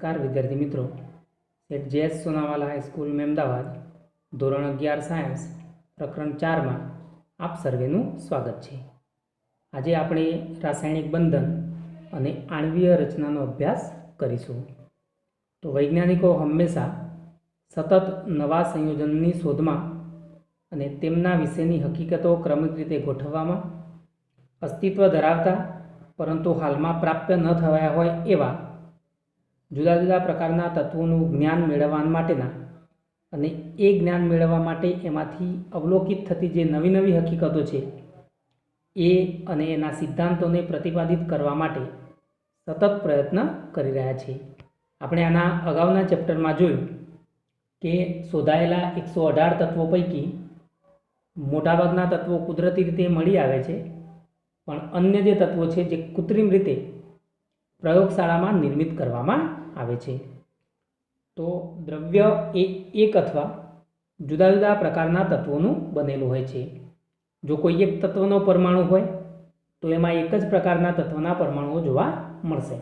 नमस्कार विद्यार्थी मित्रों, सेठ जे.एस. सोनावाला हाईस्कूल मेमदावाद ધોરણ 11 સાયન્સ પ્રકરણ 4 આપ સર્વેનું સ્વાગત છે। આજે આપણે રાસાયણિક બંધન અને આણ્વીય રચનાનો અભ્યાસ કરીશું। તો વૈજ્ઞાનિકો હંમેશા સતત નવા સંયોજનની શોધમાં અને તેમના વિશેની હકીકતો ક્રમિક રીતે ગોઠવવામાં, અસ્તિત્વ ધરાવતા પરંતુ હાલમાં પ્રાપ્ય ન થયા હોય એવા જુદા જુદા પ્રકારના તત્વોનું જ્ઞાન મેળવવા માટેના અને એ જ્ઞાન મેળવવા માટે એમાંથી અવલોકિત થતી જે નવી નવી હકીકતો છે એ અને એના સિદ્ધાંતોને પ્રતિપાદિત કરવા માટે સતત પ્રયત્ન કરી રહ્યા છે। આપણે આના અગાઉના ચેપ્ટરમાં જોયું કે શોધાયેલા 118 તત્વો પૈકી મોટાભાગના તત્વો કુદરતી રીતે મળી આવે છે, પણ અન્ય જે તત્વો છે જે કૃત્રિમ રીતે પ્રયોગશાળામાં નિર્મિત કરવામાં આવે છે। તો દ્રવ્ય એ એક અથવા જુદા જુદા પ્રકારના તત્વોનું બનેલું હોય છે। જો કોઈ એક તત્વનો પરમાણુ હોય તો એમાં એક જ પ્રકારના તત્વના પરમાણુઓ જોવા મળશે,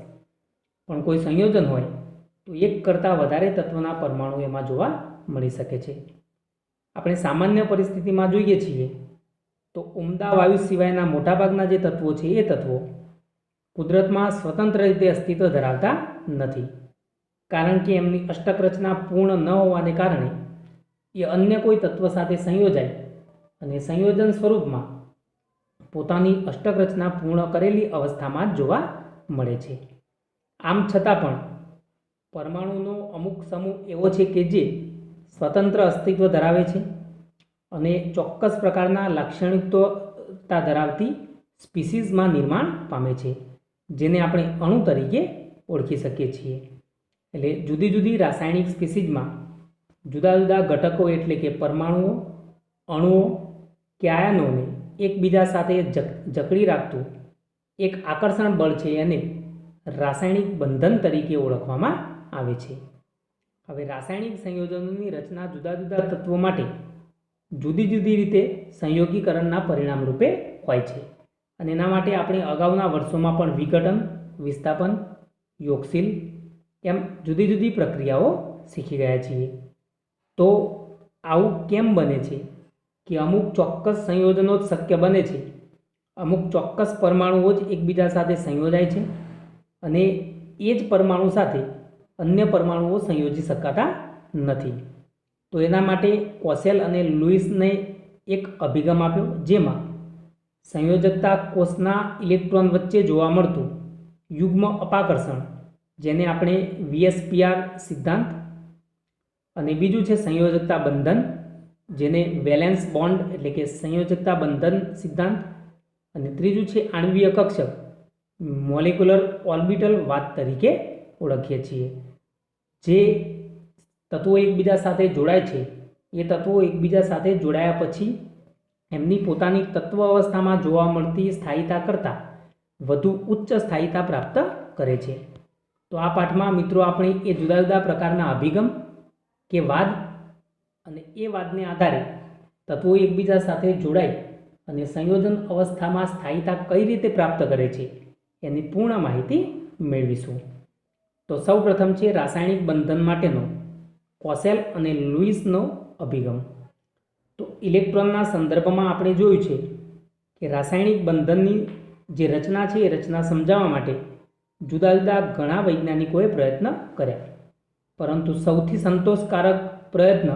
પણ કોઈ સંયોજન હોય તો એક કરતાં વધારે તત્વના પરમાણુ એમાં જોવા મળી શકે છે। આપણે સામાન્ય પરિસ્થિતિમાં જોઈએ છીએ તો ઉમદા વાયુ સિવાયના મોટાભાગના જે તત્વો છે એ તત્વો કુદરતમાં સ્વતંત્ર રીતે અસ્તિત્વ ધરાવતા નથી, કારણ કે એમની અષ્ટક રચના પૂર્ણ ન હોવાને કારણે એ અન્ય કોઈ તત્વ સાથે સંયોજાય અને સંયોજન સ્વરૂપમાં પોતાની અષ્ટક રચના પૂર્ણ કરેલી અવસ્થામાં જ જોવા મળે છે। આમ છતાં પણ પરમાણુનો અમુક સમૂહ એવો છે કે જે સ્વતંત્ર અસ્તિત્વ ધરાવે છે અને ચોક્કસ પ્રકારના લાક્ષણિકતા ધરાવતી સ્પીસીઝમાં નિર્માણ પામે છે, જેને આપણે અણુ તરીકે ઓળખી શકીએ છીએ। એટલે જુદી જુદી રાસાયણિક સ્પીસીઝમાં જુદા જુદા ઘટકો એટલે કે પરમાણુઓ, અણુઓ કે આયનોને એકબીજા સાથે જકડી રાખતું એક આકર્ષણ બળ છે એને રાસાયણિક બંધન તરીકે ઓળખવામાં આવે છે। હવે રાસાયણિક સંયોજનોની રચના જુદા જુદા તત્વો માટે જુદી જુદી રીતે સંયોગીકરણના પરિણામ રૂપે હોય છે, અને એના માટે આપણે અગાઉના વર્ષોમાં પણ વિઘટન, વિસ્થાપન, યોગશીલ એમ જુદી જુદી પ્રક્રિયાઓ શીખી ગયા છીએ। તો આવું કેમ બને છે કે અમુક ચોક્કસ સંયોજનો જ શક્ય બને છે, અમુક ચોક્કસ પરમાણુઓ જ એકબીજા સાથે સંયોજાય છે અને એ જ પરમાણુ સાથે અન્ય પરમાણુઓ સંયોજી શકાતા નથી? તો એના માટે કોસેલ અને લુઈસને એક અભિગમ આપ્યો, જેમાં સંયોજકતા કોષના ઇલેક્ટ્રોન વચ્ચે જોવા મળતું યુગ્મ અપાકર્ષણ, જેને આપણે VSPR સિદ્ધાંત, અને બીજું છે સંયોજકતા બંધન, જેને વેલેન્સ બોન્ડ એટલે કે સંયોજકતા બંધન સિદ્ધાંત, અને ત્રીજું છે આણ્વીય કક્ષક, મોલેક્યુલર ઓર્બિટલ વાદ તરીકે ઓળખીએ છીએ। જે તત્વો એકબીજા સાથે જોડાય છે એ તત્વો એકબીજા સાથે જોડાયા પછી એમની પોતાની તત્વ અવસ્થામાં જોવા મળતી સ્થાયીતા કરતાં વધુ ઉચ્ચ સ્થાયીતા પ્રાપ્ત કરે છે। તો આ પાઠમાં મિત્રો આપણે એ જુદા જુદા પ્રકારના અભિગમ કે વાદ અને એ વાદને આધારે તત્વો એકબીજા સાથે જોડાય અને સંયોજન અવસ્થામાં સ્થાયીતા કઈ રીતે પ્રાપ્ત કરે છે એની પૂર્ણ માહિતી મેળવીશું। તો સૌ પ્રથમ છે રાસાયણિક બંધન માટેનો કોસેલ અને લુઈસનો અભિગમ। તો ઇલેક્ટ્રોનના સંદર્ભમાં આપણે જોયું છે કે રાસાયણિક બંધનની જે રચના છે એ રચના સમજાવવા માટે જુદા જુદા ઘણા વૈજ્ઞાનિકોએ પ્રયત્ન કર્યા, પરંતુ સૌથી સંતોષકારક પ્રયત્ન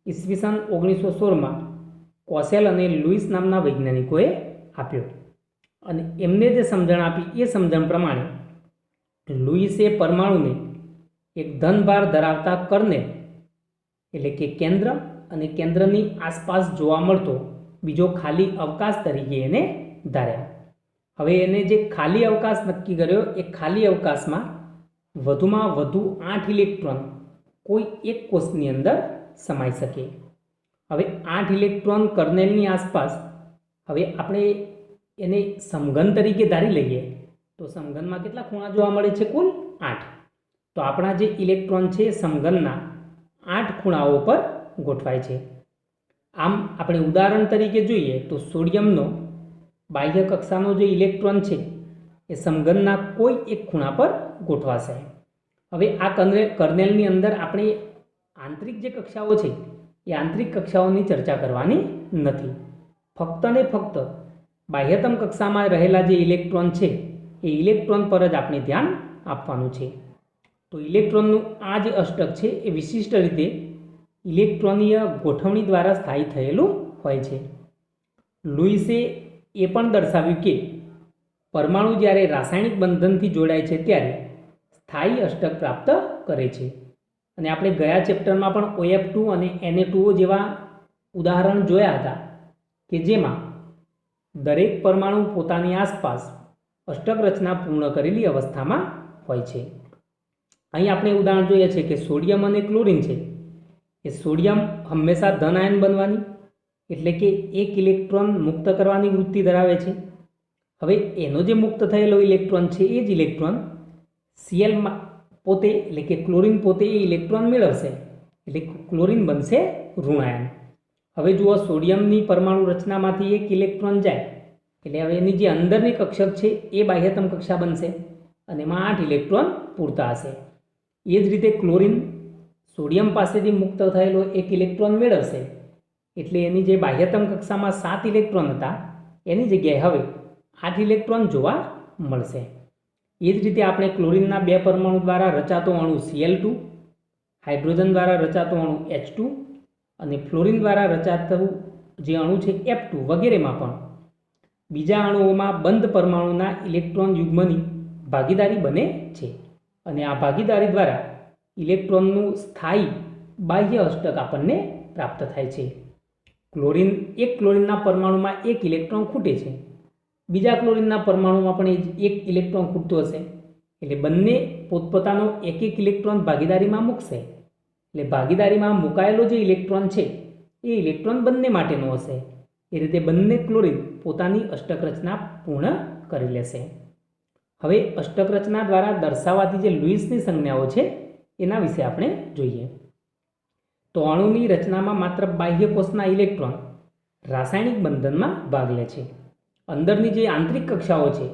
ઈસવીસન 1916માં કોસેલ અને લુઈસ નામના વૈજ્ઞાનિકોએ આપ્યો, અને એમને જે સમજણ આપી એ સમજણ પ્રમાણે લુઈસે પરમાણુને એક ધનભાર ધરાવતા કરને એટલે કે કેન્દ્ર અને કેન્દ્રની આસપાસ જોવા મળતો બીજો ખાલી અવકાશ તરીકે એને ધાર્યા। હવે એને જે ખાલી અવકાશ નક્કી કર્યો એ ખાલી અવકાશમાં વધુમાં વધુ 8 ઇલેક્ટ્રોન કોઈ એક કોષની અંદર સમાઈ શકે। હવે 8 ઇલેક્ટ્રોન કર્નેલની આસપાસ, હવે આપણે એને સમઘન તરીકે ધારી લઈએ તો સમઘનમાં કેટલા ખૂણા જોવા મળે છે? કુલ 8। તો આપણા જે ઇલેક્ટ્રોન છે સમઘનના 8 ખૂણાઓ પર ગોઠવાય છે। આમ આપણે ઉદાહરણ તરીકે જોઈએ તો સોડિયમનો બાહ્ય કક્ષાનો જે ઇલેક્ટ્રોન છે એ સમઘનના કોઈ એક ખૂણા પર ગોઠવાશે। હવે આ કર્નેલની અંદર આપણે આંતરિક જે કક્ષાઓ છે એ આંતરિક કક્ષાઓની ચર્ચા કરવાની નથી. ફક્ત ને ફક્ત બાહ્યતમ કક્ષામાં રહેલા જે ઇલેક્ટ્રોન છે એ ઇલેક્ટ્રોન પર જ આપણે ધ્યાન આપવાનું છે. તો ઇલેક્ટ્રોનનું આ જે અષ્ટક છે એ વિશિષ્ટ રીતે ઇલેક્ટ્રોનીય ગોઠવણી દ્વારા સ્થાયી થયેલું હોય છે. લુઈસે એ પણ દર્શાવ્યું કે પરમાણુ જ્યારે રાસાયણિક બંધનથી જોડાય છે ત્યારે સ્થાયી અષ્ટક પ્રાપ્ત કરે છે. અને આપણે ગયા ચેપ્ટરમાં પણ OF2 અને Na2O જેવા ઉદાહરણ જોયા હતા કે જેમાં દરેક પરમાણુ પોતાની આસપાસ અષ્ટક રચના પૂર્ણ કરેલી અવસ્થામાં હોય છે. અહીં આપણે ઉદાહરણ જોઈએ છે કે સોડિયમ અને ક્લોરિન છે એ સોડિયમ હંમેશા ધન આયન બનવાની એટલે કે એક ઇલેક્ટ્રોન મુક્ત કરવાની વૃત્તિ ધરાવે છે. હવે એનો જે મુક્ત થયેલો ઇલેક્ટ્રોન છે એ જ ઇલેક્ટ્રોન Cl પોતે એટલે કે ક્લોરિન પોતે એ ઇલેક્ટ્રોન મેળવશે એટલે ક્લોરિન બનશે ઋણાયન. હવે જુઓ સોડિયમની પરમાણુ રચનામાંથી એક ઇલેક્ટ્રોન જાય એટલે હવે એની જે અંદરની કક્ષક છે એ બાહ્યતમ કક્ષા બનશે અને એમાં 8 ઇલેક્ટ્રોન પૂરતા હશે. એ જ રીતે ક્લોરિન સોડિયમ પાસેથી મુક્ત થયેલો એક ઇલેક્ટ્રોન મેળવશે એટલે એની જે બાહ્યતમ કક્ષામાં 7 ઇલેક્ટ્રોન હતા એની જગ્યાએ હવે 8 ઇલેક્ટ્રોન જોવા મળશે. એ જ રીતે આપણે ક્લોરિનના 2 પરમાણુ દ્વારા રચાતો અણુ Cl2, હાઇડ્રોજન દ્વારા રચાતો અણુ H2 અને ફ્લોરિન દ્વારા રચાતું જે અણુ છે F2 વગેરેમાં પણ બીજા અણુઓમાં બંધ પરમાણુના ઇલેક્ટ્રોન યુગ્મની ભાગીદારી બને છે અને આ ભાગીદારી દ્વારા ઇલેક્ટ્રોનનું સ્થાયી બાહ્ય અષ્ટક આપણને પ્રાપ્ત થાય છે. ક્લોરિનના પરમાણુમાં એક ઇલેક્ટ્રોન ખૂટે છે, બીજા ક્લોરિનના પરમાણુમાં પણ એક ઇલેક્ટ્રોન ખૂટતો હશે એટલે બંને પોતપોતાનો એક ઇલેક્ટ્રોન ભાગીદારીમાં મૂકશે એટલે ભાગીદારીમાં મુકાયેલો જે ઇલેક્ટ્રોન છે એ ઇલેક્ટ્રોન બંને માટેનો હશે. એ રીતે બંને ક્લોરિન પોતાની અષ્ટક રચના પૂર્ણ કરી લેશે. હવે અષ્ટક રચના દ્વારા દર્શાવાતી જે લુઈસની સંજ્ઞાઓ છે એના વિશે આપણે જોઈએ. તો અણુની રચનામાં માત્ર બાહ્ય કોષના ઇલેક્ટ્રોન રાસાયણિક બંધનમાં ભાગ લે છે. અંદરની જે આંતરિક કક્ષાઓ છે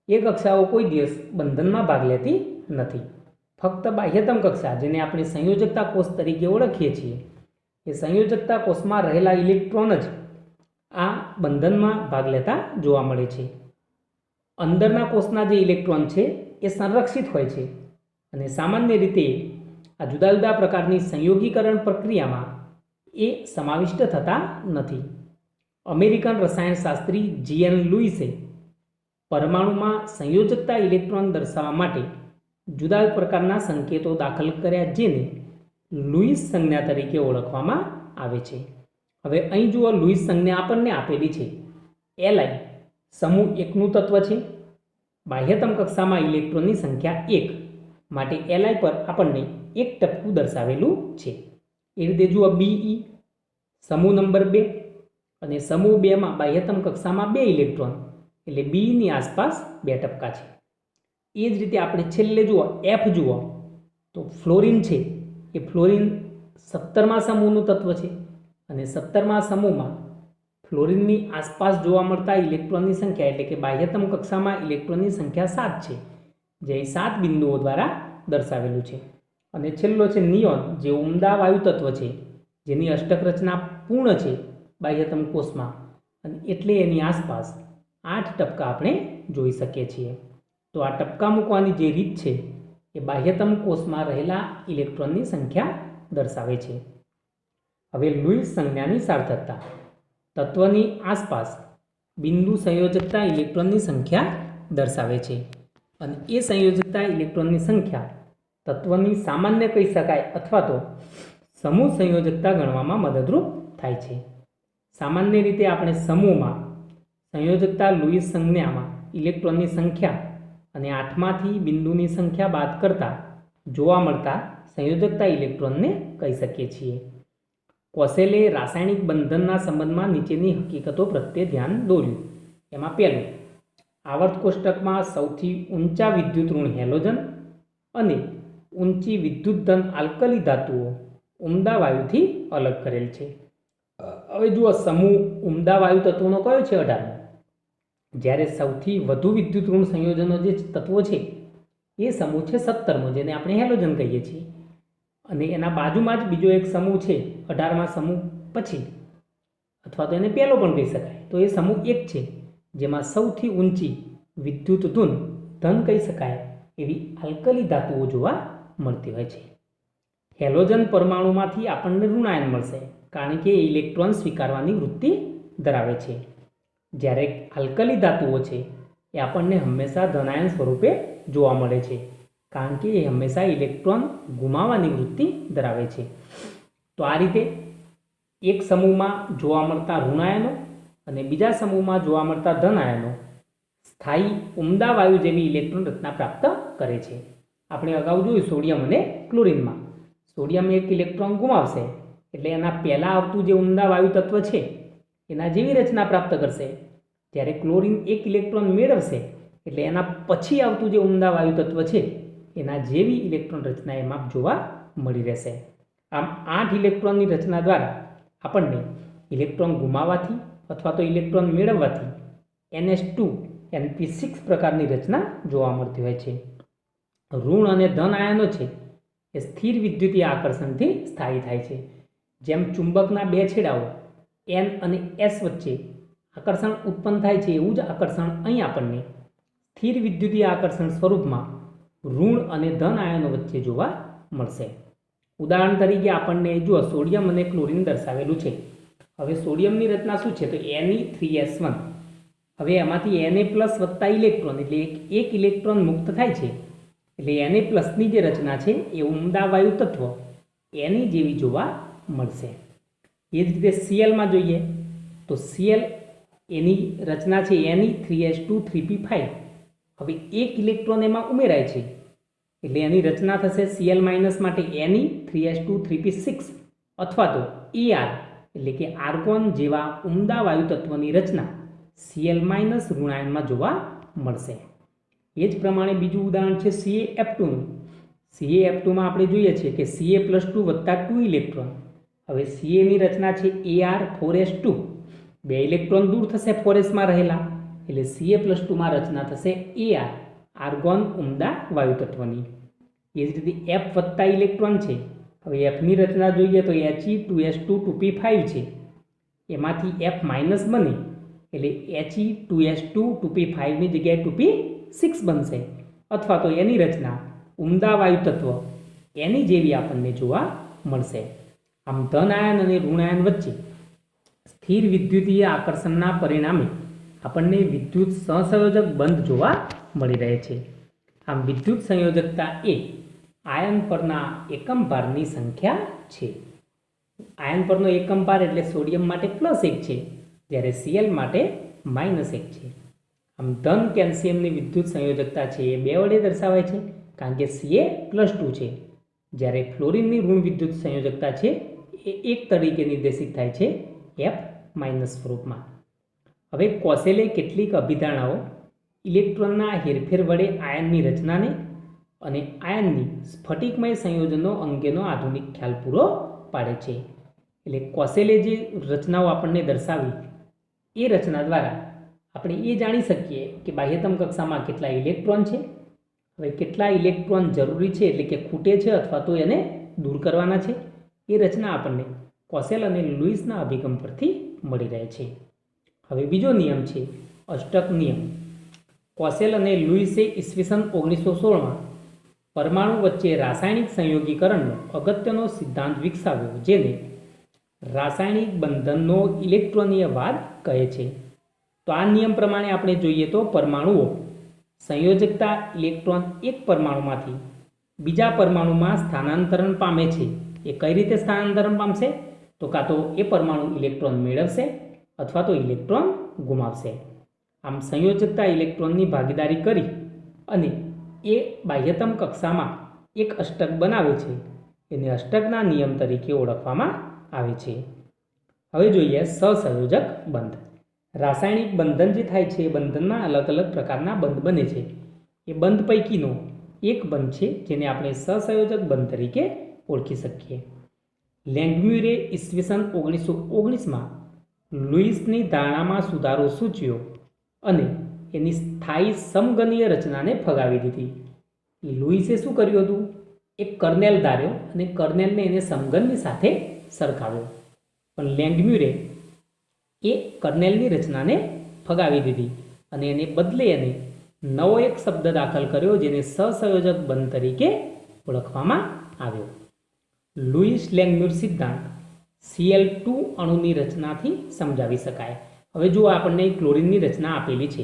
એ કક્ષાઓ કોઈ દિવસ બંધનમાં ભાગ લેતી નથી. ફક્ત બાહ્યતમ કક્ષા જેને આપણે સંયોજકતા કોષ તરીકે ઓળખીએ છીએ એ સંયોજકતા કોષમાં રહેલા ઇલેક્ટ્રોન જ આ બંધનમાં ભાગ લેતા જોવા મળે છે. અંદરના કોષના જે ઇલેક્ટ્રોન છે એ સંરક્ષિત હોય છે અને સામાન્ય રીતે આ જુદા જુદા પ્રકારની સંયોગીકરણ પ્રક્રિયામાં એ સમાવિષ્ટ થતા નથી. American રસાયણશાસ્ત્રી G.N. લુઈસે પરમાણુમાં સંયોજકતા ઇલેક્ટ્રોન દર્શાવવા માટે જુદા પ્રકારના સંકેતો દાખલ કર્યા જેને લુઈસ સંજ્ઞા તરીકે ઓળખવામાં આવે છે. હવે અહીં જુઓ લુઈસ સંજ્ઞા આપણને આપેલી છે. Li સમૂહ 1નું તત્વ છે. બાહ્યતમ કક્ષામાં ઇલેક્ટ્રોનની સંખ્યા 1 માટે Li પર આપણને એક ટપકું દર્શાવેલું છે. એ રીતે જુઓ Be સમૂહ નંબર 2 અને સમૂહ 2માં બાહ્યતમ કક્ષામાં 2 ઇલેક્ટ્રોન એટલે બીની આસપાસ 2 ટપકા છે. એ જ રીતે આપણે છેલ્લે જુઓ F જુઓ તો ફ્લોરિન છે એ ફ્લોરિન 17મા સમૂહનું તત્વ છે અને 17મા સમૂહમાં ફ્લોરિનની આસપાસ જોવા મળતા ઇલેક્ટ્રોનની સંખ્યા એટલે કે બાહ્યતમ કક્ષામાં ઇલેક્ટ્રોનની સંખ્યા 7 છે જે 7 બિંદુઓ દ્વારા દર્શાવેલું છે. અને છેલ્લો છે નિયોન જે ઉમદા વાયુ તત્વ છે જેની અષ્ટક રચના પૂર્ણ છે બાહ્યતમ કોષમાં અને એટલે એની આસપાસ 8 ટપકા આપણે જોઈ શકીએ છીએ. તો આ ટપકા મૂકવાની જે રીત છે એ બાહ્યતમ કોષમાં રહેલા ઇલેક્ટ્રોનની સંખ્યા દર્શાવે છે. હવે લુઈસ સંજ્ઞાની સાર્થકતા તત્વની આસપાસ બિંદુ સંયોજકતા ઇલેક્ટ્રોનની સંખ્યા દર્શાવે છે અને એ સંયોજકતા ઇલેક્ટ્રોનની સંખ્યા તત્વની સામાન્ય કહી શકાય અથવા તો સમૂહ સંયોજકતા ગણવામાં મદદરૂપ થાય છે. સામાન્ય રીતે આપણે સમૂહમાં સંયોજકતા લુઈસ સંજ્ઞામાં ઇલેક્ટ્રોનની સંખ્યા અને 8માંથી બિંદુની સંખ્યા બાદ કરતા જોવા મળતા સંયોજકતા ઇલેક્ટ્રોનને કહી શકીએ છીએ. કોસેલે રાસાયણિક બંધનના સંબંધમાં નીચેની હકીકતો પ્રત્યે ધ્યાન દોર્યું. એમાં પહેલું, આવર્ત કોષ્ટકમાં સૌથી ઊંચા વિદ્યુત ઋણ હેલોજન અને ઊંચી વિદ્યુત ધન આલ્કલી ધાતુઓ ઉમદા વાયુથી અલગ કરેલ છે. હવે જુઓ સમૂહ ઉમદા વાયુ તત્વોનો કયો છે 18મો, જ્યારે સૌથી વધુ વિદ્યુત ઋણ સંયોજનો જે તત્વો છે એ સમૂહ છે 17મો, જેને આપણે હેલોજન કહીએ છીએ. અને એના બાજુમાં જ બીજો એક સમૂહ છે 18મા સમૂહ પછી, અથવા તો એને પહેલો પણ કહી શકાય. તો એ સમૂહ 1 છે, જેમાં સૌથી ઊંચી વિદ્યુત ધન કહી શકાય એવી આલ્કલી ધાતુઓ જોવા મળતી હોય છે. હેલોજન પરમાણુમાંથી આપણને ઋણાયન મળશે, કારણ કે એ ઇલેક્ટ્રોન સ્વીકારવાની વૃત્તિ ધરાવે છે. જ્યારે આલ્કલી ધાતુઓ છે એ આપણને હંમેશા ધનાયન સ્વરૂપે જોવા મળે છે, કારણ કે એ હંમેશા ઇલેક્ટ્રોન ગુમાવવાની વૃત્તિ ધરાવે છે. તો આ રીતે એક સમૂહમાં જોવા મળતા ઋણાયનો અને બીજા સમૂહમાં જોવા મળતા ધનાયનો સ્થાયી ઉમદા વાયુ જેવી ઇલેક્ટ્રોન રચના પ્રાપ્ત કરે છે. આપણે અગાઉ જોયું સોડિયમ અને ક્લોરિનમાં. સોડિયમ એક ઇલેક્ટ્રોન ગુમાવશે એટલે એના પહેલાં આવતું જે ઉમદા વાયુ તત્વ છે એના જેવી રચના પ્રાપ્ત કરશે. જ્યારે ક્લોરિન એક ઇલેક્ટ્રોન મેળવશે એટલે એના પછી આવતું જે ઉમદા વાયુ તત્વ છે એના જેવી ઇલેક્ટ્રોન રચના એમાં જોવા મળી રહેશે. આમ 8 ઇલેક્ટ્રોનની રચના દ્વારા આપણને ઇલેક્ટ્રોન ગુમાવવાથી અથવા તો ઇલેક્ટ્રોન મેળવવાથી NH2 NP6 પ્રકારની રચના જોવા મળતી હોય છે. ઋણ અને ધન આયનો છે એ સ્થિર વિદ્યુતીય આકર્ષણથી સ્થાયી થાય છે. જેમ ચુંબકના બે છેડાઓ N અને S વચ્ચે આકર્ષણ ઉત્પન્ન થાય છે, એવું જ આકર્ષણ અહીં આપણને સ્થિર વિદ્યુતીય આકર્ષણ સ્વરૂપમાં ઋણ અને ધન આયનો વચ્ચે જોવા મળશે. ઉદાહરણ તરીકે આપણને જુઓ સોડિયમ અને ક્લોરિન દર્શાવેલું છે. હવે સોડિયમની રચના શું છે? તો Ne3S1. હવે એમાંથી Na+ વત્તા ઇલેક્ટ્રોન એટલે એક ઇલેક્ટ્રોન મુક્ત થાય છે, એટલે Na+ની જે રચના છે એ ઉમદા વાયુ તત્વ એની જેવી જોવા મળશે. એ જ રીતે Clમાં જોઈએ તો Cl એની રચના છે Ne3S2 3p5. હવે એક ઇલેક્ટ્રોન એમાં ઉમેરાય છે એટલે એની રચના થશે Cl- માટે Ne3S2 3p6 અથવા તો Ar એટલે કે આર્ગોન જેવા ઉમદા વાયુ તત્વની રચના Cl- ઋણાયનમાં જોવા મળશે. એ જ પ્રમાણે બીજું ઉદાહરણ છે CaF2નું. CaF2માં આપણે જોઈએ છીએ કે Ca+2 વત્તા 2 ઇલેક્ટ્રોન. હવે Caની રચના છે Ar4s2. 2 ઇલેક્ટ્રોન દૂર થશે 4sમાં રહેલા એટલે Ca+2માં રચના થશે Ar આર્ગોન ઉમદા વાયુ તત્વની. એ જ રીતે F વત્તા ઇલેક્ટ્રોન છે. હવે Fની રચના જોઈએ તો He2s2 2p5 છે. એમાંથી F- બને એટલે He2s2 2p5ની જગ્યાએ 2p6 બનશે, અથવા તો એની રચના ઉમદા વાયુ તત્વ એની જેવી આપણને જોવા મળશે. આમ ધન આયન અને ઋણાયન વચ્ચે સ્થિર વિદ્યુતીય આકર્ષણના પરિણામે આપણને વિદ્યુત સહસંયોજક બંધ જોવા મળી રહે છે. આમ વિદ્યુત સંયોજકતા એ આયન પરના એકમ ભારની સંખ્યા છે. આયન પરનો એકમ ભાર એટલે સોડિયમ માટે +1 છે, જ્યારે Cl માટે -1 છે. આમ ધન કેલ્શિયમની વિદ્યુત સંયોજકતા છે એ 2 વડે દર્શાવાય છે, કારણ કે Ca+2 છે, જ્યારે ફ્લોરિનની ઋણ વિદ્યુત સંયોજકતા છે એ 1 તરીકે નિર્દેશિત થાય છે F- સ્વરૂપમાં. હવે કોશેલે કેટલીક અભિધારણાઓ ઇલેક્ટ્રોનના હેરફેર વડે આયનની રચનાને અને આયનની સ્ફટિકમય સંયોજનો અંગેનો આધુનિક ખ્યાલ પૂરો પાડે છે. એટલે કોશેલે જે રચનાઓ આપણને દર્શાવી એ રચના દ્વારા આપણે એ જાણી શકીએ કે બાહ્યતમ કક્ષામાં કેટલા ઇલેક્ટ્રોન છે, હવે કેટલા ઇલેક્ટ્રોન જરૂરી છે એટલે કે ખૂટે છે અથવા તો એને દૂર કરવાના છે. એ રચના આપણને કોશેલ અને લુઈસના અભિગમ પરથી મળી રહે છે. હવે બીજો નિયમ છે અષ્ટક નિયમ. કોશેલ અને લુઈસે ઈસવીસન 1916માં પરમાણુ વચ્ચે રાસાયણિક સંયોગીકરણનો અગત્યનો સિદ્ધાંત વિકસાવ્યો, જેને રાસાયણિક બંધનનો ઇલેક્ટ્રોનીયવાદ કહે છે. તો આ નિયમ પ્રમાણે આપણે જોઈએ તો પરમાણુઓ સંયોજકતા ઇલેક્ટ્રોન એક પરમાણુમાંથી બીજા પરમાણુમાં સ્થાનાંતરણ પામે છે. એ કઈ રીતે સ્થાનાંતરણ પામશે? તો કાં તો એ પરમાણુ ઇલેક્ટ્રોન મેળવશે અથવા તો ઇલેક્ટ્રોન ગુમાવશે. આમ સંયોજકતા ઇલેક્ટ્રોનની ભાગીદારી કરી અને એ બાહ્યતમ કક્ષામાં એક અષ્ટક બનાવે છે. એને અષ્ટકના નિયમ તરીકે ઓળખવામાં આવે છે. હવે જોઈએ સહસંયોજક બંધ. રાસાયણિક બંધન જે થાય છે એ બંધનમાં અલગ અલગ પ્રકારના બંધ બને છે. એ બંધ પૈકીનો એક બંધ છે જેને આપણે સહસંયોજક બંધ તરીકે ઓળખી શકીએ. લેંગમ્યુરે ઈસવીસન 1919માં લુઈસની ધારણામાં સુધારો સૂચ્યો અને એની સ્થાયી સમગનીય રચનાને ફગાવી દીધી. લુઈસે શું કર્યું હતું? એક કર્નેલ ધાર્યો અને કર્નેલને એને સમઘનની સાથે સરખાવ્યો, પણ લેંગમ્યુરે એ કર્નેલની રચનાને ફગાવી દીધી અને એને બદલે એને નવો એક શબ્દ દાખલ કર્યો જેને સહસંયોજક બંધ તરીકે ઓળખવામાં આવ્યો. લુઈસ લેંગમ્યુર સિદ્ધાંત Cl2 અણુની રચનાથી સમજાવી શકાય. હવે જો આપણને ક્લોરીનની રચના આપેલી છે.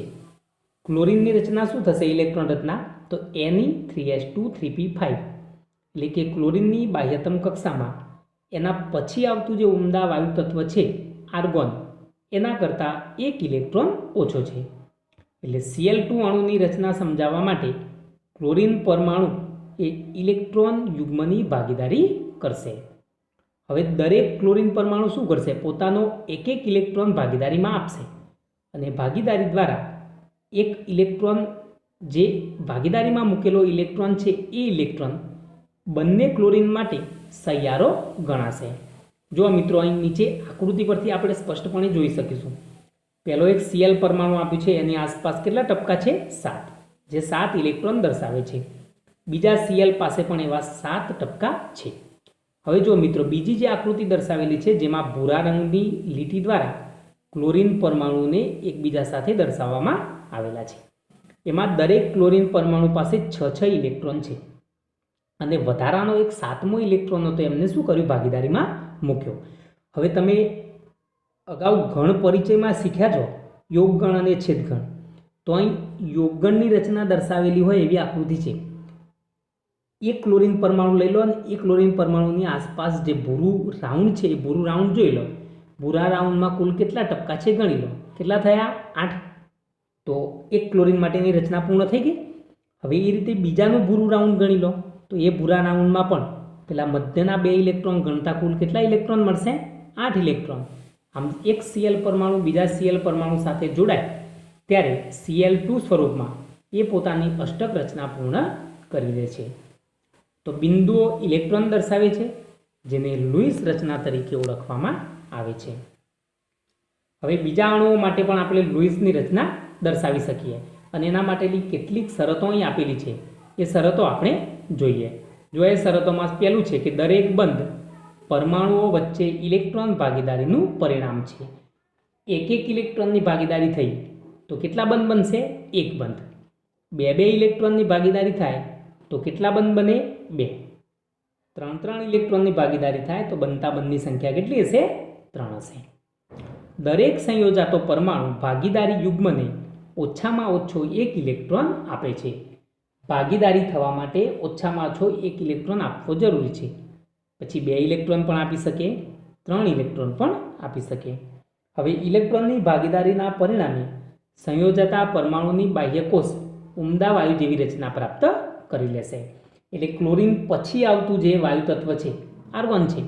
ક્લોરીનની રચના શું થશે? ઇલેક્ટ્રોન રચના તો Ne3H2 3p5, એટલે કે ક્લોરીનની બાહ્યતમ કક્ષામાં એના પછી આવતું જે ઉમદા વાયુ તત્વ છે આર્ગોન, એના કરતાં એક ઇલેક્ટ્રોન ઓછો છે. એટલે Cl2 અણુની રચના સમજાવવા માટે ક્લોરીન પરમાણુ એ ઇલેક્ટ્રોન યુગ્મની ભાગીદારી કરશે. હવે દરેક ક્લોરીન પરમાણુ શું કરશે? પોતાનો એક એક ઇલેક્ટ્રોન ભાગીદારીમાં આપશે અને ભાગીદારી દ્વારા એક ઇલેક્ટ્રોન, જે ભાગીદારીમાં મૂકેલો ઇલેક્ટ્રોન છે એ ઇલેક્ટ્રોન બંને ક્લોરીન માટે સહિયારો ગણાશે. જો મિત્રો અહીં નીચે આકૃતિ પરથી આપણે સ્પષ્ટપણે જોઈ શકીશું. પહેલો એક Cl પરમાણુ આપ્યું છે, એની આસપાસ કેટલા ટપકા છે? 7, જે 7 ઇલેક્ટ્રોન દર્શાવે છે. બીજા Cl પાસે પણ એવા 7 ટપકા છે. હવે જો મિત્રો બીજી જે આકૃતિ દર્શાવેલી છે જેમાં ભૂરા રંગની લીટી દ્વારા ક્લોરીન પરમાણુને એકબીજા સાથે દર્શાવવામાં આવેલા છે, એમાં દરેક ક્લોરીન પરમાણુ પાસે 6 ઇલેક્ટ્રોન છે અને વધારાનો એક 7મો ઇલેક્ટ્રોન હતો એમને શું કર્યું? ભાગીદારીમાં મૂક્યો. હવે તમે અગાઉ ગણ પરિચયમાં શીખ્યા છો યોગગણ અને છેદગણ, તો અહીં યોગગણની રચના દર્શાવેલી હોય એવી આકૃતિ છે. એક ક્લોરીન પરમાણુ લઈ લો અને એ ક્લોરીન પરમાણુની આસપાસ જે ભૂરું રાઉન્ડ છે એ ભૂરું રાઉન્ડ જોઈ લો. ભૂરા રાઉન્ડમાં કુલ કેટલા ટપકા છે ગણી લો. કેટલા થયા? 8. તો એક ક્લોરીન માટેની રચના પૂર્ણ થઈ ગઈ. હવે એ રીતે બીજાનું ભૂરું રાઉન્ડ ગણી લો, તો એ ભૂરા રાઉન્ડમાં પણ પેલા મધ્યના 2 ઇલેક્ટ્રોન ગણતા કુલ કેટલા ઇલેક્ટ્રોન મળશે? 8 ઇલેક્ટ્રોન. આમ એક Cl પરમાણુ બીજા Cl પરમાણુ સાથે જોડાય ત્યારે Cl2 સ્વરૂપમાં એ પોતાની અષ્ટક રચના પૂર્ણ કરી દે છે. તો બિંદુઓ ઇલેક્ટ્રોન દર્શાવે છે, જેને લુઈસ રચના તરીકે ઓળખવામાં આવે છે. હવે બીજા અણુઓ માટે પણ આપણે લુઈસની રચના દર્શાવી શકીએ અને એના માટેની કેટલીક શરતો અહીં આપેલી છે. એ શરતો આપણે જોઈએ. જો એ શરતોમાં પહેલું છે કે દરેક બંધ પરમાણુઓ વચ્ચે ઇલેક્ટ્રોન ભાગીદારીનું પરિણામ છે. એક એક ઇલેક્ટ્રોનની ભાગીદારી થઈ તો કેટલા બંધ બનશે? એક બંધ. બે ઇલેક્ટ્રોનની ભાગીદારી થાય તો કેટલા બંધ બને? 2. 3 ઇલેક્ટ્રોનની ભાગીદારી થાય તો બનતા બંધની સંખ્યા કેટલી હશે? 3 હશે. દરેક સંયોજાતો પરમાણુ ભાગીદારી યુગ્મને ઓછામાં ઓછો એક ઇલેક્ટ્રોન આપે છે. ભાગીદારી થવા માટે ઓછામાં ઓછો એક ઇલેક્ટ્રોન આપવો જરૂરી છે. પછી 2 ઇલેક્ટ્રોન પણ આપી શકે, 3 ઇલેક્ટ્રોન પણ આપી શકે. હવે ઇલેક્ટ્રોનની ભાગીદારીના પરિણામે સંયોજતા પરમાણુની બાહ્યકોષ ઉમદા વાયુ જેવી રચના પ્રાપ્ત કરી લેશે. એટલે ક્લોરીન પછી આવતું જે વાયુ તત્વ છે આર્ગોન છે,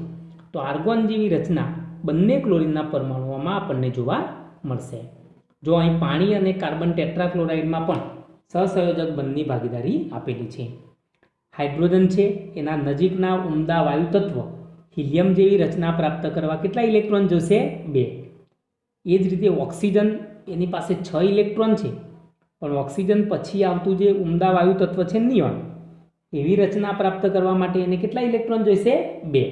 તો આર્ગોન જેવી રચના બંને ક્લોરીનના પરમાણુઓમાં આપણને જોવા મળશે. જો અહીં પાણી અને કાર્બન ટેટ્રાક્લોરાઇડમાં પણ સહસંયોજક બંધની ભાગીદારી આપેલી છે. હાઇડ્રોજન છે એના નજીકના ઉમદા વાયુ તત્વ હિલિયમ જેવી રચના પ્રાપ્ત કરવા કેટલા ઇલેક્ટ્રોન જોશે? 2. એ જ રીતે ઓક્સિજન, એની પાસે 6 ઇલેક્ટ્રોન છે, પણ ઓક્સિજન પછી આવતું જે ઉમદા વાયુ તત્વ છે નિયોન, એવી રચના પ્રાપ્ત કરવા માટે એને કેટલા ઇલેક્ટ્રોન જોઈશે? 2.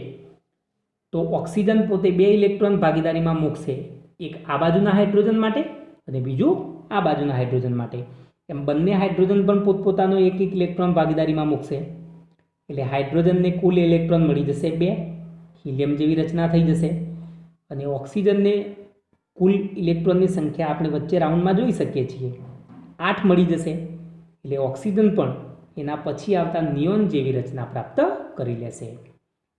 તો ઓક્સિજન પોતે 2 ઇલેક્ટ્રોન ભાગીદારીમાં મૂકશે, એક આ બાજુના હાઇડ્રોજન માટે અને બીજું આ બાજુના હાઇડ્રોજન માટે. એમ બંને હાઇડ્રોજન પણ પોતપોતાનો એક એક ઇલેક્ટ્રોન ભાગીદારીમાં મૂકશે, એટલે હાઇડ્રોજનને કુલ ઇલેક્ટ્રોન મળી જશે 2, હિલિયમ જેવી રચના થઈ જશે. અને ઓક્સિજનને કુલ ઇલેક્ટ્રોનની સંખ્યા આપણે વચ્ચે રાઉન્ડમાં જોઈ શકીએ છીએ, 8 મળી જશે. એટલે ઓક્સિજન પણ એના પછી આવતા નિયોન જેવી રચના પ્રાપ્ત કરી લેશે.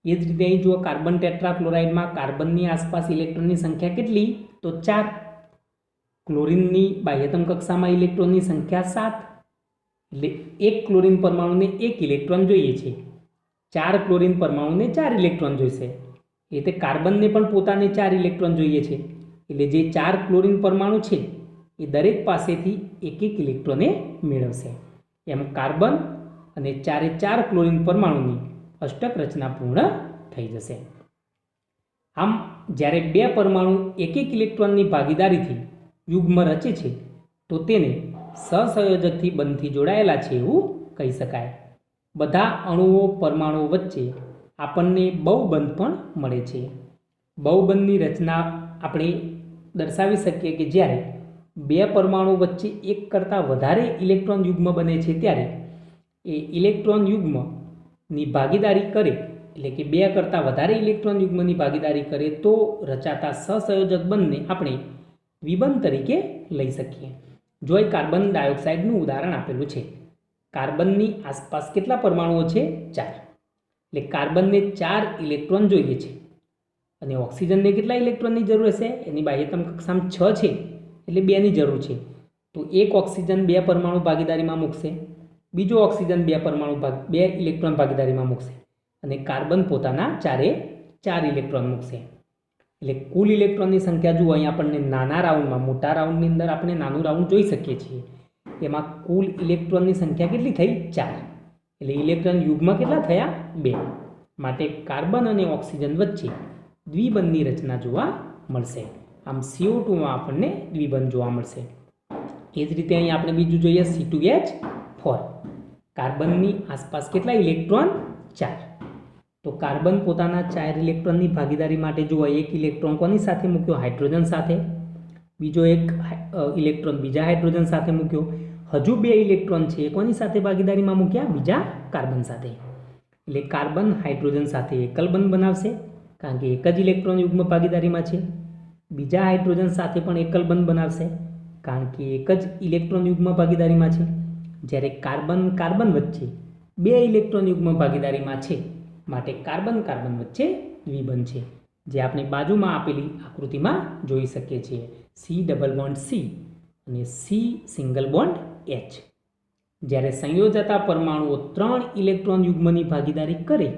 એ જ રીતે અહીં જુઓ કાર્બન ટેટ્રાક્લોરાઇડમાં કાર્બનની આસપાસ ઇલેક્ટ્રોનની સંખ્યા કેટલી? તો 4. ક્લોરીનની બાહ્યતમ કક્ષામાં ઇલેક્ટ્રોનની સંખ્યા 7, એટલે એક ક્લોરીન પરમાણુને 1 ઇલેક્ટ્રોન જોઈએ છે, 4 ક્લોરીન પરમાણુને 4 ઇલેક્ટ્રોન જોઈશે. એટલે કાર્બનને પણ પોતાને 4 ઇલેક્ટ્રોન જોઈએ છે, એટલે જે 4 ક્લોરીન પરમાણુ છે એ દરેક પાસેથી એક એક ઇલેક્ટ્રોને મેળવશે. એમ કાર્બન અને 4 ક્લોરીન પરમાણુની અષ્ટક રચના પૂર્ણ થઈ જશે. આમ જ્યારે 2 પરમાણુ એક એક ઇલેક્ટ્રોનની ભાગીદારીથી યુગ્મ રચે છે તો તેને સહસંયોજકથી બંધથી જોડાયેલા છે એવું કહી શકાય. બધા અણુઓ પરમાણુઓ વચ્ચે આપણને બહુબંધ પણ મળે છે. બહુબંધની રચના આપણે દર્શાવી શકીએ કે જ્યારે બે પરમાણુ વચ્ચે એક કરતાં વધારે ઇલેક્ટ્રોન યુગ્મ બને છે ત્યારે એ ઇલેક્ટ્રોન યુગ્મની ભાગીદારી કરે, એટલે કે બે કરતાં વધારે ઇલેક્ટ્રોન યુગ્મની ભાગીદારી કરે તો રચાતા સહસંયોજક બંધને આપણે દ્વિબંધ તરીકે લઈ શકીએ. જો એ કાર્બન ડાયોક્સાઇડનું ઉદાહરણ આપેલું છે. કાર્બનની આસપાસ કેટલા પરમાણુઓ છે? 4. એટલે કાર્બનને 4 ઇલેક્ટ્રોન જોઈએ છે અને ઓક્સિજનને કેટલા ઇલેક્ટ્રોનની જરૂર હશે? એની બાહ્યતમ કક્ષામાં 6 છે એટલે 2ની જરૂર છે. તો એક ઓક્સિજન 2 પરમાણુ ભાગીદારીમાં મૂકશે, બીજો ઓક્સિજન 2 ઇલેક્ટ્રોન ભાગીદારીમાં મૂકશે અને કાર્બન પોતાના 4 ઇલેક્ટ્રોન મૂકશે. એટલે કુલ ઇલેક્ટ્રોનની સંખ્યા જુઓ, અહીં આપણને નાના રાઉન્ડમાં, મોટા રાઉન્ડની અંદર આપણે નાનું રાઉન્ડ જોઈ શકીએ છીએ. એમાં કુલ ઇલેક્ટ્રોનની સંખ્યા કેટલી થઈ? 4. એટલે ઇલેક્ટ્રોન યુગ્મ કેટલા થયા? 2. માટે કાર્બન અને ઓક્સિજન વચ્ચે દ્વિબંધની રચના જોવા મળશે. આમ CO2માં આપણને દ્વિબંધ જોવા મળશે. એ જ રીતે અહીં આપણે બીજું જોઈએ C2H4. કાર્બનની આસપાસ કેટલા ઇલેક્ટ્રોન? 4. તો કાર્બન પોતાના 4 ઇલેક્ટ્રોનની ભાગીદારી માટે જુઓ, એક ઇલેક્ટ્રોન કોની સાથે મૂક્યો? હાઇડ્રોજન સાથે. બીજો એક ઇલેક્ટ્રોન બીજા હાઇડ્રોજન સાથે મૂક્યો. હજુ 2 ઇલેક્ટ્રોન છે એ કોની સાથે ભાગીદારીમાં મૂક્યા? બીજા કાર્બન સાથે. એટલે કાર્બન હાઇડ્રોજન સાથે એકલ બંધ બનાવશે કારણ કે એક જ ઇલેક્ટ્રોન યુગ્મ ભાગીદારીમાં છે. બીજા હાઇડ્રોજન સાથે પણ એકલ બંધ બનાવશે કારણ કે એક જ ઇલેક્ટ્રોન યુગ્મ ભાગીદારીમાં છે. જ્યારે કાર્બન કાર્બન વચ્ચે 2 ઇલેક્ટ્રોન યુગ્મ ભાગીદારીમાં છે માટે કાર્બન કાર્બન વચ્ચે દ્વિબંધ છે, જે આપણે બાજુમાં આપેલી આકૃતિમાં જોઈ શકીએ છીએ. C ડબલ બોન્ડ C અને C સિંગલ બોન્ડ H. જ્યારે સંયોજતા પરમાણુઓ 3 ઇલેક્ટ્રોન યુગ્મની ભાગીદારી કરે,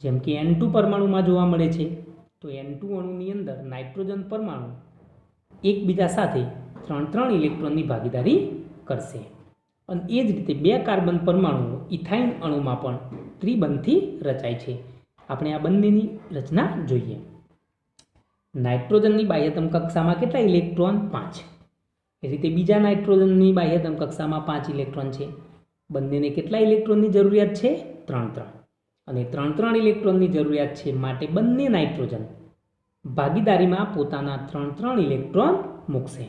જેમ કે N2 પરમાણુમાં જોવા મળે છે, તો N2 અણુની અંદર નાઇટ્રોજન પરમાણુ એકબીજા સાથે 3 ઇલેક્ટ્રોનની ભાગીદારી કરશે. અને એ જ રીતે 2 કાર્બન પરમાણુઓ ઇથાઇન અણુમાં પણ ત્રિબંધથી રચાય છે. આપણે આ બંનેની રચના જોઈએ. નાઇટ્રોજનની બાહ્યતમ કક્ષામાં કેટલા ઇલેક્ટ્રોન? 5. એ રીતે બીજા નાઇટ્રોજનની બાહ્યતમ કક્ષામાં 5 ઇલેક્ટ્રોન છે. બંનેને કેટલા ઇલેક્ટ્રોનની જરૂરિયાત છે? 3 અને 3 ઇલેક્ટ્રોનની જરૂરિયાત છે માટે બંને નાઇટ્રોજન ભાગીદારીમાં પોતાના 3 ઇલેક્ટ્રોન મૂકશે.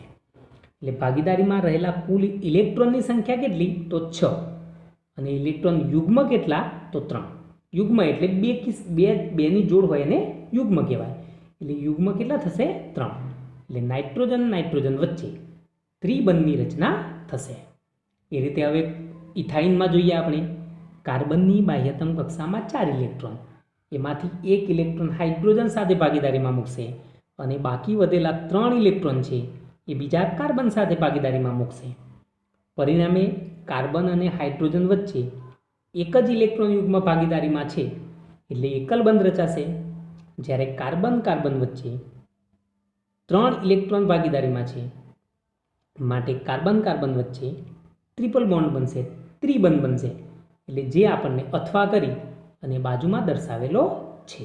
એટલે ભાગીદારીમાં રહેલા કુલ ઇલેક્ટ્રોનની સંખ્યા કેટલી? તો 6. અને ઇલેક્ટ્રોન યુગ્મ કેટલા? તો 3. યુગ્મ એટલે બેની જોડ હોય એને યુગ્મ કહેવાય. એટલે યુગ્મ કેટલા થશે? 3. એટલે નાઇટ્રોજન વચ્ચે ત્રિબંધની રચના થશે. એ રીતે હવે ઇથાઇનમાં જોઈએ આપણે. કાર્બનની બાહ્યતમ કક્ષામાં 4 ઇલેક્ટ્રોન, એમાંથી 1 ઇલેક્ટ્રોન હાઇડ્રોજન સાથે ભાગીદારીમાં મૂકશે અને બાકી વધેલા 3 ઇલેક્ટ્રોન છે એ બીજા કાર્બન સાથે ભાગીદારીમાં મૂકશે. પરિણામે કાર્બન અને હાઇડ્રોજન વચ્ચે એક જ ઇલેક્ટ્રોન યુગ્મ ભાગીદારીમાં છે એટલે એકલ બંધ રચાશે. જ્યારે કાર્બન કાર્બન વચ્ચે 3 ઇલેક્ટ્રોન ભાગીદારીમાં છે માટે કાર્બન કાર્બન વચ્ચે ટ્રિપલ બોન્ડ બનશે, ત્રિબંધ બનશે. એટલે જે આપણને અથવા કરી અને બાજુમાં દર્શાવેલો છે.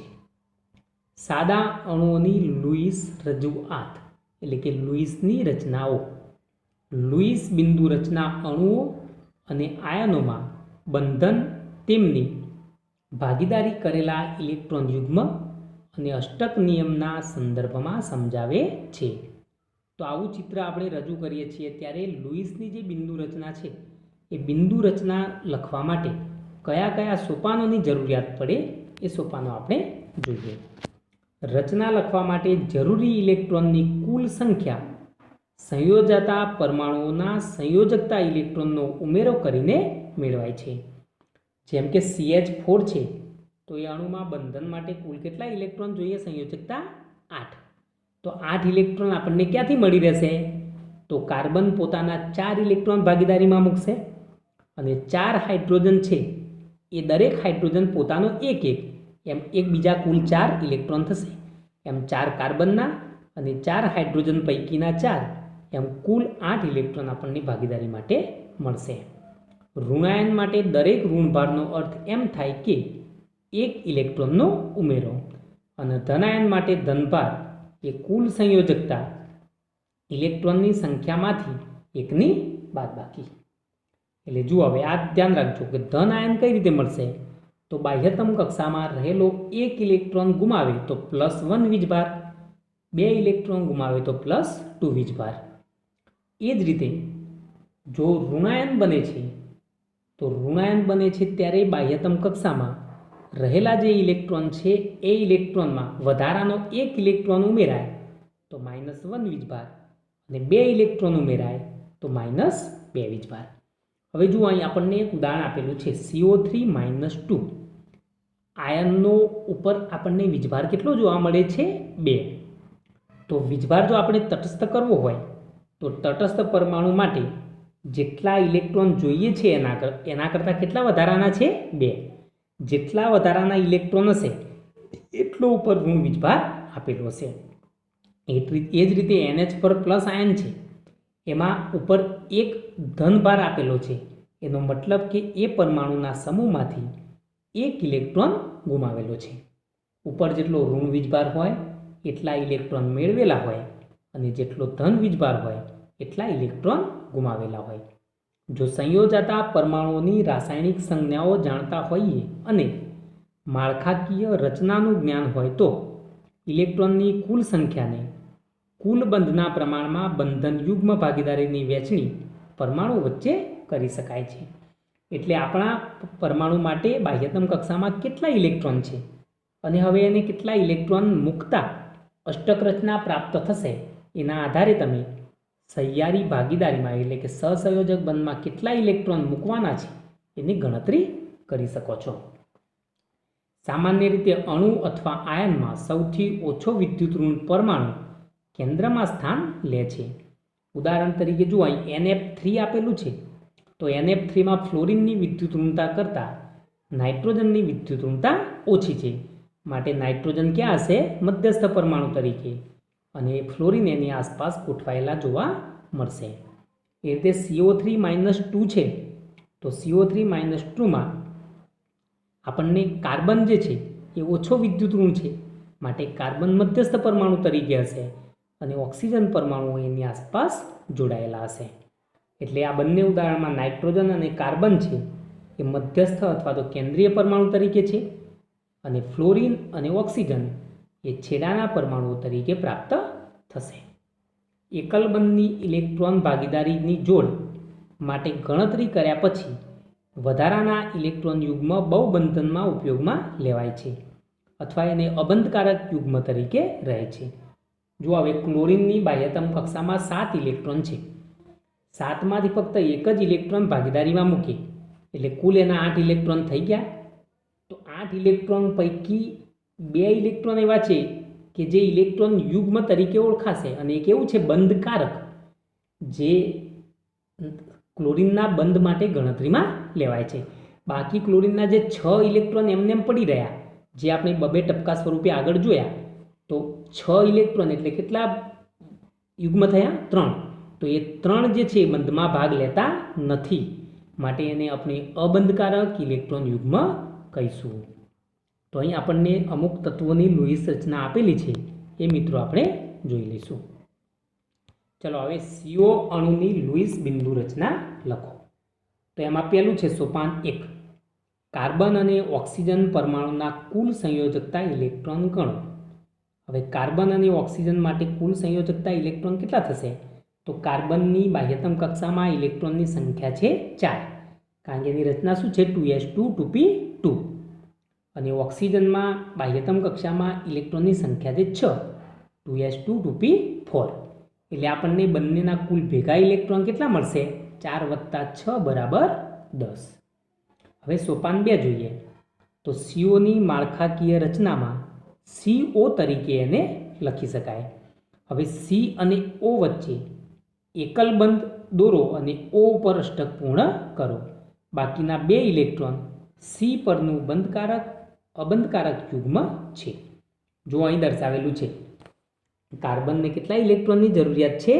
સાદા અણુઓની લુઈસ રજૂઆત એટલે કે લુઈસની રચનાઓ. લુઈસ બિંદુ રચના અણુઓ અને આયનોમાં બંધન, તેમની ભાગીદારી કરેલા ઇલેક્ટ્રોન યુગ્મ અને અષ્ટક નિયમના સંદર્ભમાં સમજાવે છે. તો આવું ચિત્ર આપણે રજૂ કરીએ છીએ ત્યારે લુઈસની જે બિંદુ રચના છે એ બિંદુ રચના લખવા માટે કયા કયા સોપાનોની જરૂરિયાત પડે એ સોપાનો આપણે જોઈએ. રચના લખવા માટે જરૂરી ઇલેક્ટ્રોનની કુલ સંખ્યા સંયોજતા પરમાણુઓના સંયોજકતા ઇલેક્ટ્રોનનો ઉમેરો કરીને મેળવાય છે. જેમ કે CH4 છે તો એ અણુમાં બંધન માટે કુલ કેટલા ઇલેક્ટ્રોન જોઈએ? સંયોજકતા 8. તો 8 ઇલેક્ટ્રોન આપણને ક્યાંથી મળી રહેશે? તો કાર્બન પોતાના 4 ઇલેક્ટ્રોન ભાગીદારીમાં મૂકશે અને 4 હાઇડ્રોજન છે એ દરેક હાઇડ્રોજન પોતાનો એક એમ એકબીજા કુલ 4 ઇલેક્ટ્રોન થશે. એમ 4 કાર્બનના અને 4 હાઇડ્રોજન પૈકીના 4 એમ કુલ 8 ઇલેક્ટ્રોન આપણને ભાગીદારી માટે મળશે. ઋણાયન માટે દરેક ઋણભારનો અર્થ એમ થાય કે એક ઇલેક્ટ્રોનનો ઉમેરો અને ધનાયન માટે ધનભાર એ કુલ સંયોજકતા ઇલેક્ટ્રોનની સંખ્યામાંથી એકની બાદબાકી. એટલે જુઓ હવે આ ધ્યાન રાખજો કે ધન આયન કઈ રીતે મળશે, તો બાહ્યતમ કક્ષામાં રહેલો એક ઇલેક્ટ્રોન ગુમાવે તો +1 વીજભાર, 2 ઇલેક્ટ્રોન ગુમાવે તો +2 વીજભાર. એ જ રીતે જો ઋણાયન બને છે તો ઋણાયન બને છે ત્યારે બાહ્યતમ કક્ષામાં રહેલા જે ઇલેક્ટ્રોન છે એ ઇલેક્ટ્રોનમાં વધારાનો એક ઇલેક્ટ્રોન ઉમેરાય તો -1 વીજભાર અને 2 ઇલેક્ટ્રોન ઉમેરાય તો -2 વીજભાર. હવે જુઓ અહીં આપણને એક ઉદાહરણ આપેલું છે CO3 -2. આયનનો ઉપર આપણને વીજભાર કેટલો જોવા મળે છે? 2. તો વીજભાર જો આપણે તટસ્થ કરવો હોય તો તટસ્થ પરમાણુ માટે જેટલા ઇલેક્ટ્રોન જોઈએ છે એના કરતાં કેટલા વધારાના છે? 2. જેટલા વધારાના ઇલેક્ટ્રોન હશે એટલો ઉપર ઋણ વીજભાર આપેલો હશે. એ જ રીતે NH પર પ્લસ આયન છે, એમાં ઉપર એક ધનભાર આપેલો છે. એનો મતલબ કે એ પરમાણુના સમૂહમાંથી એક ઇલેક્ટ્રોન ગુમાવેલો છે. ઉપર જેટલો ઋણ વીજભાર હોય એટલા ઇલેક્ટ્રોન મેળવેલા હોય અને જેટલો ધન વીજભાર હોય એટલા ઇલેક્ટ્રોન ગુમાવેલા હોય. જો સંયોજાતા પરમાણુઓની રાસાયણિક સંજ્ઞાઓ જાણતા હોઈએ અને માળખાકીય રચનાનું જ્ઞાન હોય તો ઇલેક્ટ્રોનની કુલ સંખ્યાને કુલ બંધના પ્રમાણમાં બંધન યુગ્મ ભાગીદારીની વહેંચણી પરમાણુ વચ્ચે કરી શકાય છે. એટલે આપણા પરમાણુ માટે બાહ્યતમ કક્ષામાં કેટલા ઇલેક્ટ્રોન છે અને હવે એને કેટલા ઇલેક્ટ્રોન મૂકતા અષ્ટક રચના પ્રાપ્ત થશે એના આધારે તમે સહિયારી ભાગીદારીમાં એટલે કે સહસંયોજક બંધમાં કેટલા ઇલેક્ટ્રોન મૂકવાના છે એની ગણતરી કરી શકો છો. સામાન્ય રીતે અણુ અથવા આયનમાં સૌથી ઓછો વિદ્યુત ઋણ પરમાણુ કેન્દ્રમાં સ્થાન લે છે. ઉદાહરણ તરીકે જુઓ અહીં NF3 આપેલું છે તો NF3માં ફ્લોરિનની વિદ્યુત ઋણતા કરતાં નાઇટ્રોજનની વિદ્યુત ઋણતા ઓછી છે, માટે નાઇટ્રોજન ક્યાં હશે? મધ્યસ્થ પરમાણુ તરીકે, અને ફ્લોરિન એની આસપાસ ગોઠવાયેલા જોવા મળશે. એ રીતે CO3 - 2 છે તો CO3 - 2માં આપણને કાર્બન જે છે એ ઓછો વિદ્યુત ઋણ છે, માટે કાર્બન મધ્યસ્થ પરમાણુ તરીકે હશે અને ઓક્સિજન પરમાણુઓ એની આસપાસ જોડાયેલા હશે. એટલે આ બંને ઉદાહરણમાં નાઇટ્રોજન અને કાર્બન છે એ મધ્યસ્થ અથવા તો કેન્દ્રીય પરમાણુ તરીકે છે અને ફ્લોરિન અને ઓક્સિજન એ છેડાના પરમાણુઓ તરીકે પ્રાપ્ત થશે. એકલ બંધની ઇલેક્ટ્રોન ભાગીદારીની જોડ માટે ગણતરી કર્યા પછી વધારાના ઇલેક્ટ્રોન યુગ્મ બહુબંધનમાં ઉપયોગમાં લેવાય છે અથવા એને અબંધકારક યુગ્મ તરીકે રહે છે. જો હવે ક્લોરિનની બાહ્યતમ કક્ષામાં 7 ઇલેક્ટ્રોન છે, 7માંથી ફક્ત એક જ ઇલેક્ટ્રોન ભાગીદારીમાં મૂકે એટલે કુલ એના 8 ઇલેક્ટ્રોન થઈ ગયા. તો 8 ઇલેક્ટ્રોન પૈકી 2 ઇલેક્ટ્રોન એવા છે કે જે ઇલેક્ટ્રોન યુગ્મ તરીકે ઓળખાશે અને એક એવું છે બંધકારક જે ક્લોરિનના બંધ માટે ગણતરીમાં લેવાય છે. બાકી ક્લોરિનના જે 6 ઇલેક્ટ્રોન એમને પડી રહ્યા જે આપણે બબે ટપકા સ્વરૂપે આગળ જોયા, તો 6 ઇલેક્ટ્રોન એટલે કેટલા યુગ્મ થયા? 3. તો એ 3 જે છે બંધમાં ભાગ લેતા નથી, માટે એને આપણે અબંધકારક ઇલેક્ટ્રોન યુગ્મ કહીશું. તો અહીં આપણને અમુક તત્વોની લુઈસ રચના આપેલી છે એ મિત્રો આપણે જોઈ લઈશું. ચલો હવે CO અણુની લુઈસ બિંદુ રચના લખો. તો એમાં પહેલું છે સોપાન 1, કાર્બન અને ઓક્સિજન પરમાણુના કુલ સંયોજકતા ઇલેક્ટ્રોન ગણો. હવે કાર્બન અને ઓક્સિજન માટે કુલ સંયોજકતા ઇલેક્ટ્રોન કેટલા થશે? તો કાર્બનની બાહ્યતમ કક્ષામાં ઇલેક્ટ્રોનની સંખ્યા છે 4, કારણ કે એની રચના શું છે? 2s2 2p2. અને ઓક્સિજનમાં બાહ્યતમ કક્ષામાં ઇલેક્ટ્રોનની સંખ્યા છે 6, 2s2 2p4. એટલે આપણને બંનેના કુલ ભેગા ઇલેક્ટ્રોન કેટલા મળશે? 4 + 6 = 10. હવે સોપાન 2 જોઈએ તો COની માળખાકીય રચનામાં CO તરીકે એને લખી શકાય. હવે C અને O વચ્ચે એકલ બંધ દોરો અને O ઉપર અષ્ટક પૂર્ણ કરો. બાકીના 2 ઇલેક્ટ્રોન C પરનું બંધકારક અબંધકારક યુગ્મ છે. જો અહીં દર્શાવેલું છે કાર્બનને કેટલા ઇલેક્ટ્રોનની જરૂરિયાત છે?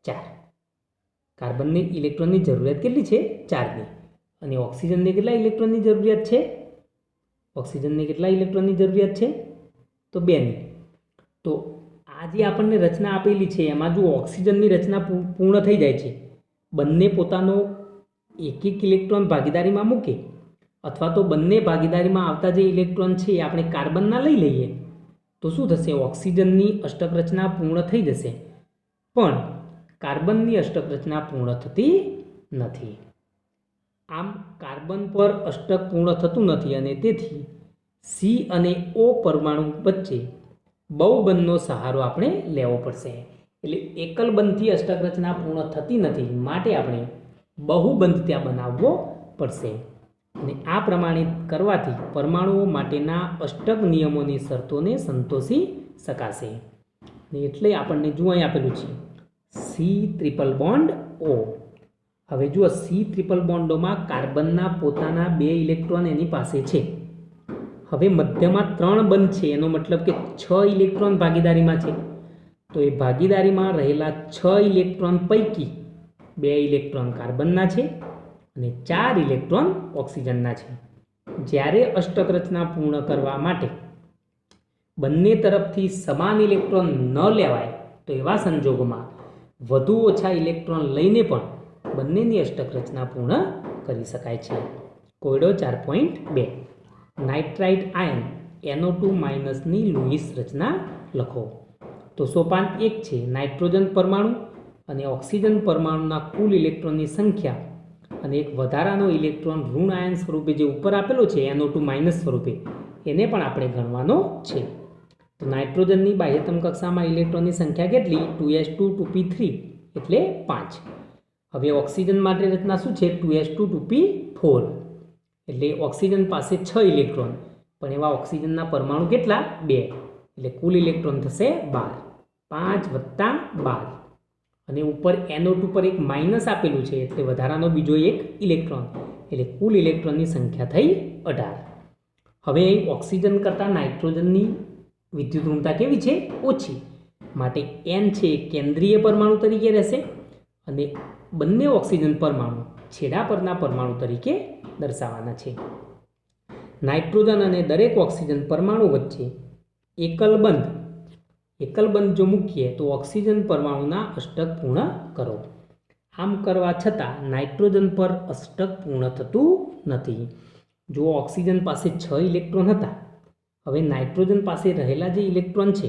4. કાર્બનને ઇલેક્ટ્રોનની જરૂરિયાત કેટલી છે? 4ની. અને ઓક્સિજનને કેટલા ઇલેક્ટ્રોનની જરૂરિયાત છે? ઓક્સિજનને કેટલા ઇલેક્ટ્રોનની જરૂરિયાત છે? તો 2ની. તો આ જે આપણને રચના આપેલી છે એમાં જો ઓક્સિજનની રચના પૂર્ણ થઈ જાય છે, બંને પોતાનો એક એક ઇલેક્ટ્રોન ભાગીદારીમાં મૂકે અથવા તો બંને ભાગીદારીમાં આવતા જે ઇલેક્ટ્રોન છે એ આપણે કાર્બનના લઈ લઈએ તો શું થશે? ઓક્સિજનની અષ્ટક રચના પૂર્ણ થઈ જશે, પણ કાર્બનની અષ્ટક રચના પૂર્ણ થતી નથી. આમ કાર્બન પર અષ્ટક પૂર્ણ થતું નથી અને તેથી સી અને ઓ પરમાણુ વચ્ચે બહુબંધનો સહારો આપણે લેવો પડશે. એટલે એકલ બંધથી અષ્ટક રચના પૂર્ણ થતી નથી, માટે આપણે બહુબંધ ત્યાં બનાવવો પડશે. અને આ પ્રમાણે કરવાથી પરમાણુઓ માટેના અષ્ટક નિયમોની શરતોને સંતોષી શકાશે. અને એટલે આપણને જુઓ અહીં આપેલું છે સી ટ્રિપલ બોન્ડ ઓ. હવે જુઓ સી ટ્રિપલ બોન્ડોમાં કાર્બનના પોતાના 2 ઇલેક્ટ્રોન એની પાસે છે. હવે મધ્યમાં 3 બંધ છે, એનો મતલબ કે 6 ઇલેક્ટ્રોન ભાગીદારીમાં છે. તો એ ભાગીદારીમાં રહેલા 6 ઇલેક્ટ્રોન પૈકી 2 ઇલેક્ટ્રોન કાર્બનના છે અને 4 ઇલેક્ટ્રોન ઓક્સિજનના છે. જ્યારે અષ્ટક રચના પૂર્ણ કરવા માટે બંને તરફથી સમાન ઇલેક્ટ્રોન ન લેવાય તો એવા સંજોગોમાં વધુ ઓછા ઇલેક્ટ્રોન લઈને પણ બંનેની અષ્ટક રચના પૂર્ણ કરી શકાય છે. કોયડો 4.2 નાઇટ્રાઇટ આયન NO2- ની લુઈસ રચના લખો. તો સોપાન 1 છે નાઇટ્રોજન પરમાણુ અને ઓક્સિજન પરમાણુના કુલ ઇલેક્ટ્રોનની સંખ્યા અને એક વધારાનો ઇલેક્ટ્રોન ઋણ આયન સ્વરૂપે જે ઉપર આપેલો છે NO2- સ્વરૂપે એને પણ આપણે ગણવાનો છે. તો નાઇટ્રોજનની બાહ્યતમ કક્ષામાં ઇલેક્ટ્રોનની સંખ્યા કેટલી? 2s2 2p3 એટલે 5. હવે ઓક્સિજન માટે રચના શું છે? 2s2 2p4 એટલે ઓક્સિજન પાસે 6 ઇલેક્ટ્રોન, પણ એવા ઓક્સિજનના પરમાણુ કેટલા? 2, એટલે કુલ ઇલેક્ટ્રોન થશે 12. 5 વત્તા 12 અને ઉપર NO2 પર એક માઇનસ આપેલું છે એટલે વધારાનો બીજો એક ઇલેક્ટ્રોન, એટલે કુલ ઇલેક્ટ્રોનની સંખ્યા થઈ 18. હવે ઓક્સિજન કરતાં નાઇટ્રોજનની વિદ્યુત ઋણતા કેવી છે? ઓછી, માટે N છે કેન્દ્રીય પરમાણુ તરીકે રહેશે અને બંને ઓક્સિજન પરમાણુ છેડા પરના પરમાણુ તરીકે દર્શાવવાના છે. નાઇટ્રોજન અને દરેક ઓક્સિજન પરમાણુ વચ્ચે એકલ બંધ જો મૂકીએ તો ઓક્સિજન પરમાણુના અષ્ટક પૂર્ણ કરો. આમ કરવા છતાં નાઇટ્રોજન પર અષ્ટક પૂર્ણ થતું નથી. જો ઓક્સિજન પાસે 6 ઇલેક્ટ્રોન હતા, હવે નાઇટ્રોજન પાસે રહેલા જે ઇલેક્ટ્રોન છે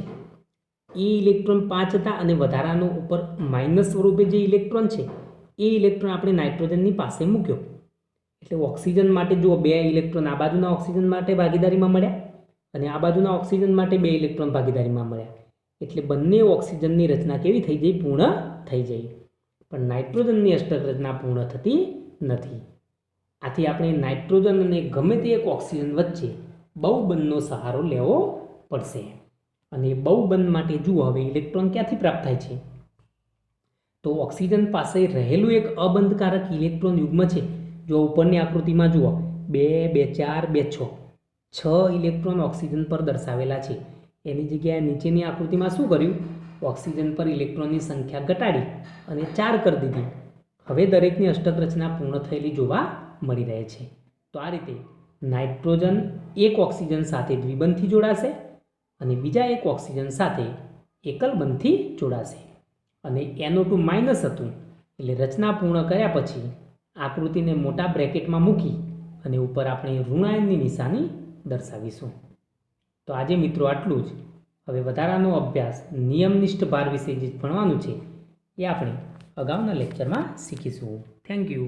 એ ઇલેક્ટ્રોન 5 હતા અને વધારાનો ઉપર માઇનસ સ્વરૂપે જે ઇલેક્ટ્રોન છે એ ઇલેક્ટ્રોન આપણે નાઇટ્રોજનની પાસે મૂક્યો, એટલે ઓક્સિજન માટે જુઓ 2 ઇલેક્ટ્રોન આ બાજુના ઓક્સિજન માટે ભાગીદારીમાં મળ્યા અને આ બાજુના ઓક્સિજન માટે 2 ઇલેક્ટ્રોન ભાગીદારીમાં મળ્યા, એટલે બંને ઓક્સિજનની રચના કેવી થઈ જાય? પૂર્ણ થઈ જાય. પણ નાઇટ્રોજનની અષ્ટક રચના પૂર્ણ થતી નથી. આથી આપણે નાઇટ્રોજન અને ગમે તે એક ઓક્સિજન વચ્ચે બહુબંધનો સહારો લેવો પડશે. અને બહુબંધ માટે જુઓ હવે ઇલેક્ટ્રોન ક્યાંથી પ્રાપ્ત થાય છે? તો ઓક્સિજન પાસે રહેલું એક અબંધકારક ઇલેક્ટ્રોન યુગ્મ છે. જો ઉપરની આકૃતિમાં જુઓ 2 2 4 2 6 6 ઇલેક્ટ્રોન ઓક્સિજન પર દર્શાવેલા છે. એની જગ્યાએ નીચેની આકૃતિમાં શું કર્યું? ઓક્સિજન પર ઇલેક્ટ્રોનની સંખ્યા ઘટાડી અને 4 કરી દીધી. હવે દરેકની અષ્ટક રચના પૂર્ણ થયેલી જોવા મળી રહે છે. તો આ રીતે નાઇટ્રોજન એક ઓક્સિજન સાથે દ્વિબંધથી જોડાશે અને બીજા એક ઓક્સિજન સાથે એકલ બંધથી જોડાશે. અને NO2- હતું એટલે રચના પૂર્ણ કર્યા પછી આકૃતિને મોટા બ્રેકેટમાં મૂકી અને ઉપર આપણે ઋણાયનની નિશાની દર્શાવીશું. તો આજે મિત્રો આટલું જ. હવે વધારાનો અભ્યાસ નિયમનિષ્ઠ ભાર વિશે જે ભણવાનું છે એ આપણે અગાઉના લેક્ચરમાં શીખીશું. Thank you.